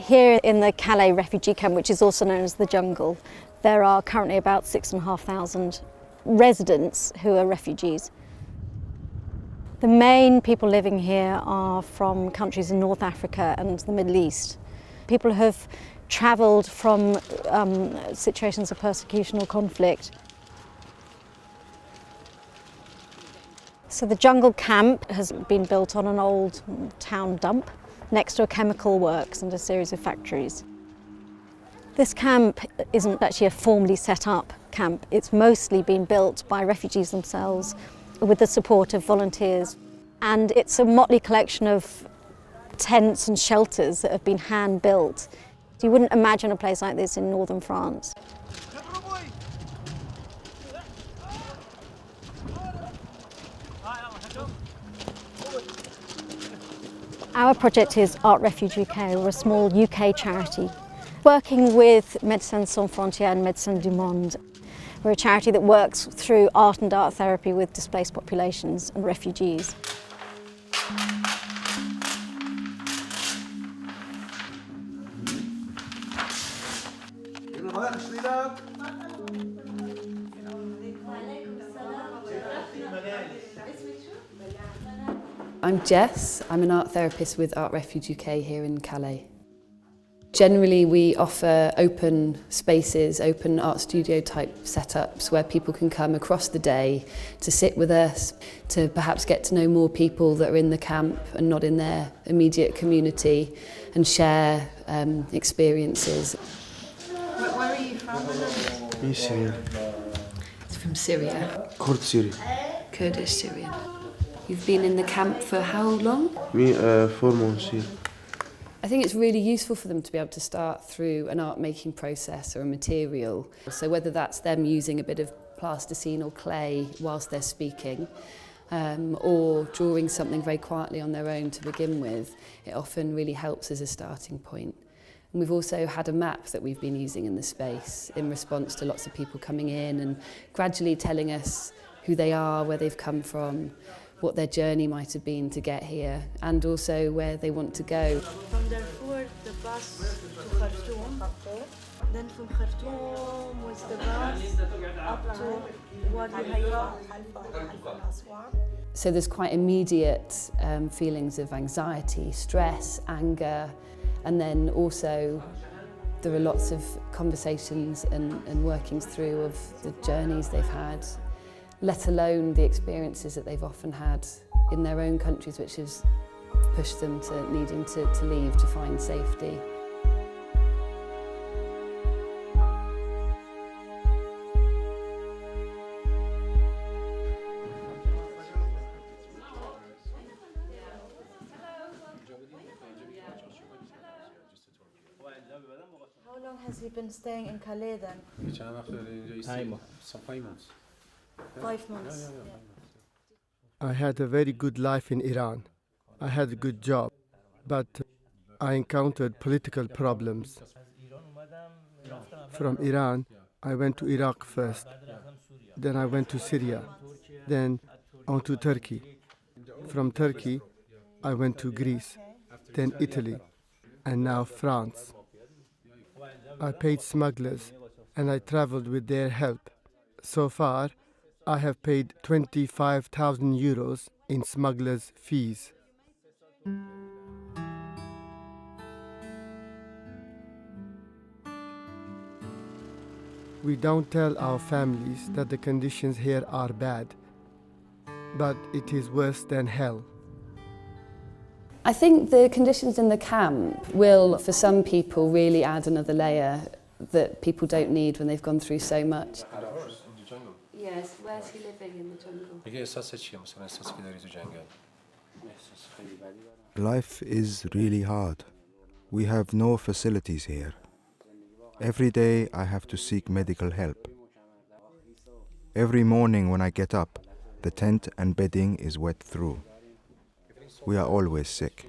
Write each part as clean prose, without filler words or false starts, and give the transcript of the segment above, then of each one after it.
Here in the Calais refugee camp, which is also known as the jungle, there are currently about 6,500 residents who are refugees. The main people living here are from countries in North Africa and the Middle East. People have travelled from situations of persecution or conflict. So the jungle camp has been built on an old town dump next to a chemical works and a series of factories. This camp isn't actually a formally set up camp. It's mostly been built by refugees themselves with the support of volunteers. And it's a motley collection of tents and shelters that have been hand-built. You wouldn't imagine a place like this in northern France. Our project is Art Refuge UK. We're a small UK charity working with Médecins Sans Frontières and Médecins du Monde. We're a charity that works through art and art therapy with displaced populations and refugees. I'm Jess. I'm an art therapist with Art Refuge UK here in Calais. Generally, we offer open spaces, open art studio type setups where people can come across the day to sit with us, to perhaps get to know more people that are in the camp and not in their immediate community and share experiences. Where are you from? Me, Syria. It's from Syria. Kurd Syria. Kurdish Syrian. You've been in the camp for how long? Me, 4 months here. I think it's really useful for them to be able to start through an art making process or a material. So whether that's them using a bit of plasticine or clay whilst they're speaking, or drawing something very quietly on their own to begin with, it often really helps as a starting point. And we've also had a map that we've been using in the space in response to lots of people coming in and gradually telling us who they are, where they've come from, what their journey might have been to get here, and also where they want to go. From Darfur, the bus to Khartoum, then from Khartoum was the bus up to Wadi Haifa. So there's quite immediate feelings of anxiety, stress, anger, and then also there are lots of conversations and workings through of the journeys they've had, let alone the experiences that they've often had in their own countries, which has pushed them to needing to leave to find safety. How long has he been staying in Calais then? 5 months. 5 months. I had a very good life in Iran. I had a good job, but I encountered political problems. From Iran, I went to Iraq first, then I went to Syria, then on to Turkey. From Turkey, I went to Greece, then Italy, and now France. I paid smugglers and I traveled with their help. So far, I have paid 25,000 euros in smugglers' fees. We don't tell our families that the conditions here are bad, but it is worse than hell. I think the conditions in the camp will, for some people, really add another layer that people don't need when they've gone through so much. Yes, where's he living in the jungle? Life is really hard. We have no facilities here. Every day I have to seek medical help. Every morning when I get up, the tent and bedding is wet through. We are always sick.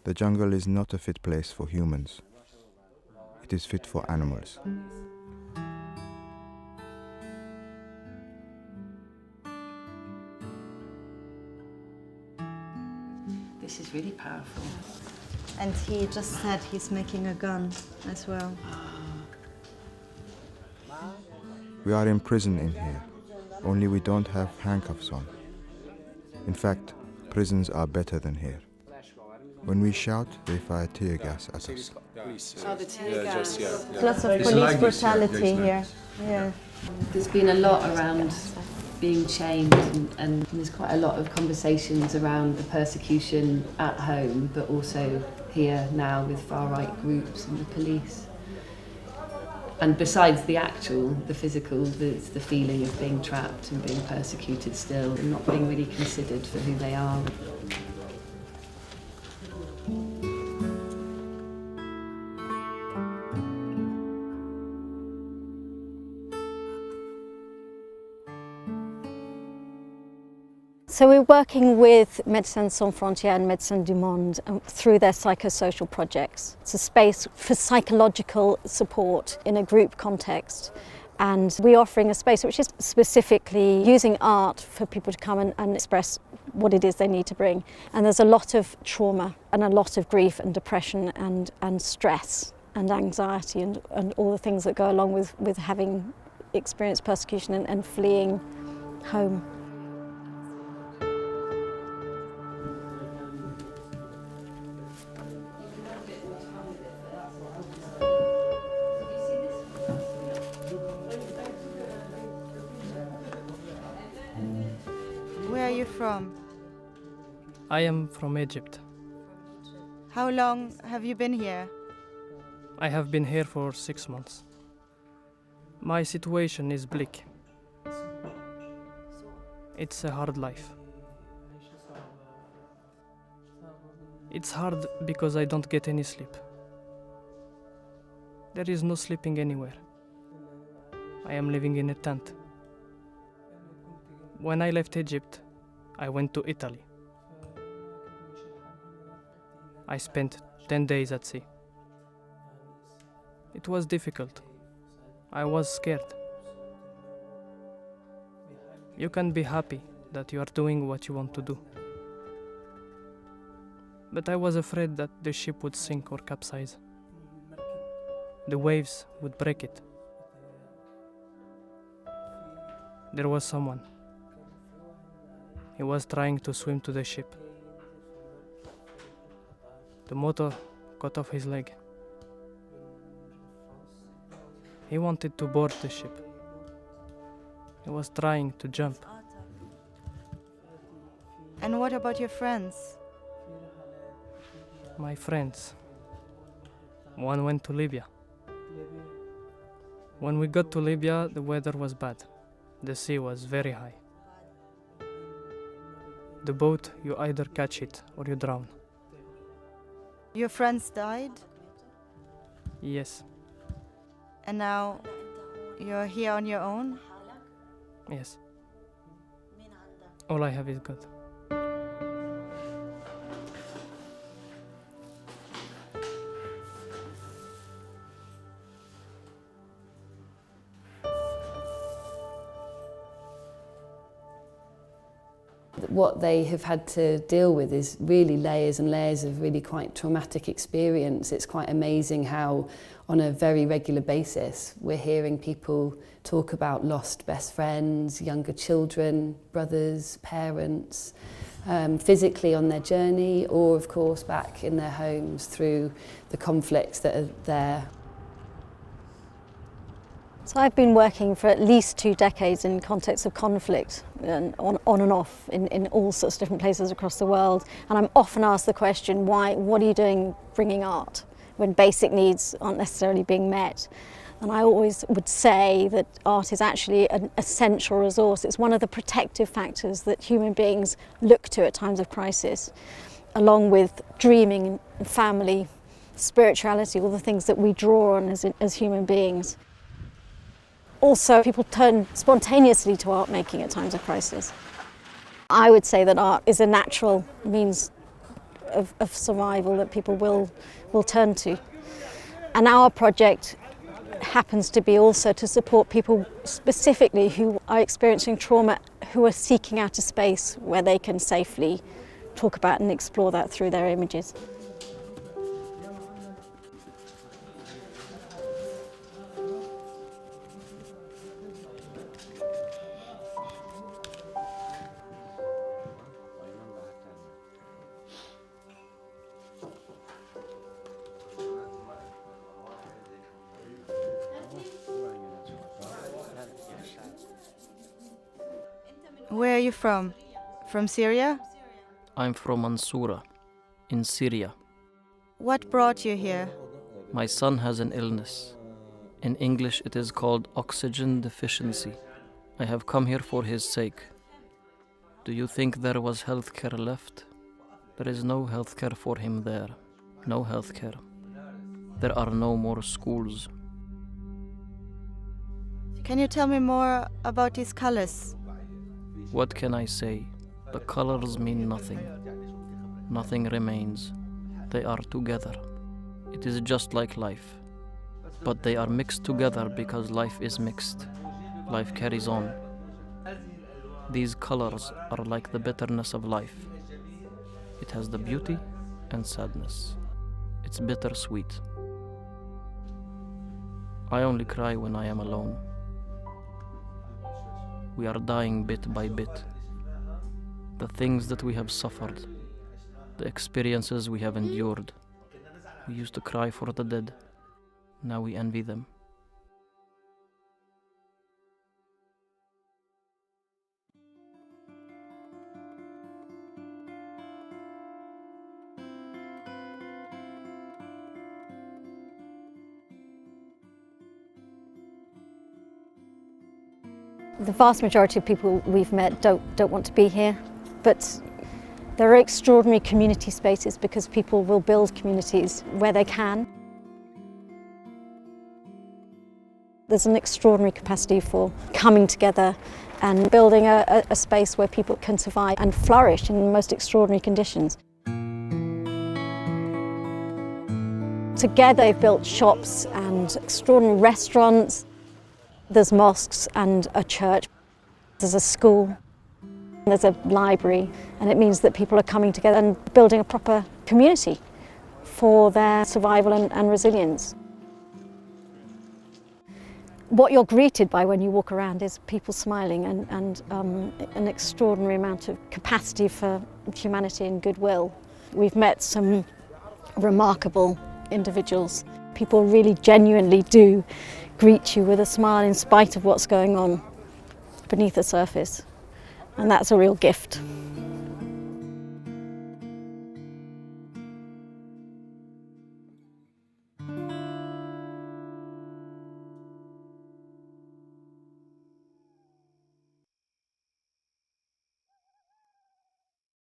The jungle is not a fit place for humans. It is fit for animals. This is really powerful. And he just said he's making a gun as well. We are in prison in here, only we don't have handcuffs on. In fact, prisons are better than here. When we shout, they fire tear gas at us. Oh, the tear gas. Lots of police brutality here. Yeah. There's been a lot around being chained, and there's quite a lot of conversations around the persecution at home, but also here now with far-right groups and the police. And besides the physical, there's the feeling of being trapped and being persecuted still and not being really considered for who they are. So we're working with Médecins Sans Frontières and Médecins du Monde through their psychosocial projects. It's a space for psychological support in a group context, and we're offering a space which is specifically using art for people to come and express what it is they need to bring. And there's a lot of trauma and a lot of grief and depression and stress and anxiety and all the things that go along with having experienced persecution and fleeing home. Where are you from? I am from Egypt. How long have you been here? I have been here for 6 months. My situation is bleak. It's a hard life. It's hard because I don't get any sleep. There is no sleeping anywhere. I am living in a tent. When I left Egypt, I went to Italy. I spent 10 days at sea. It was difficult. I was scared. You can be happy that you are doing what you want to do. But I was afraid that the ship would sink or capsize. The waves would break it. There was someone. He was trying to swim to the ship. The motor cut off his leg. He wanted to board the ship. He was trying to jump. And what about your friends? My friends. One went to Libya. When we got to Libya, the weather was bad. The sea was very high. The boat, you either catch it or you drown. Your friends died? Yes, And now you're here on your own? yes. All I have is God. What they have had to deal with is really layers and layers of really quite traumatic experience. It's quite amazing how on a very regular basis we're hearing people talk about lost best friends, younger children, brothers, parents, physically on their journey or of course back in their homes through the conflicts that are there. So I've been working for at least 2 decades in contexts of conflict, and on and off in all sorts of different places across the world. And I'm often asked the question, what are you doing bringing art when basic needs aren't necessarily being met? And I always would say that art is actually an essential resource. It's one of the protective factors that human beings look to at times of crisis, along with dreaming, family, spirituality, all the things that we draw on as human beings. Also, people turn spontaneously to art making at times of crisis. I would say that art is a natural means of survival that people will turn to. And our project happens to be also to support people specifically who are experiencing trauma, who are seeking out a space where they can safely talk about and explore that through their images. Where are you from? From Syria? I'm from Mansoura, in Syria. What brought you here? My son has an illness. In English it is called oxygen deficiency. I have come here for his sake. Do you think there was healthcare left? There is no healthcare for him there. No healthcare. There are no more schools. Can you tell me more about these colors? What can I say? The colors mean nothing. Nothing remains. They are together. It is just like life. But they are mixed together because life is mixed. Life carries on. These colors are like the bitterness of life. It has the beauty and sadness. It's bittersweet. I only cry when I am alone. We are dying bit by bit. The things that we have suffered, the experiences we have endured. We used to cry for the dead. Now we envy them. The vast majority of people we've met don't want to be here, but there are extraordinary community spaces because people will build communities where they can. There's an extraordinary capacity for coming together and building a space where people can survive and flourish in the most extraordinary conditions. Together they've built shops and extraordinary restaurants. There's mosques and a church. There's a school. There's a library, and it means that people are coming together and building a proper community for their survival and resilience. What you're greeted by when you walk around is people smiling and an extraordinary amount of capacity for humanity and goodwill. We've met some remarkable individuals. People really genuinely do greet you with a smile in spite of what's going on beneath the surface, and that's a real gift.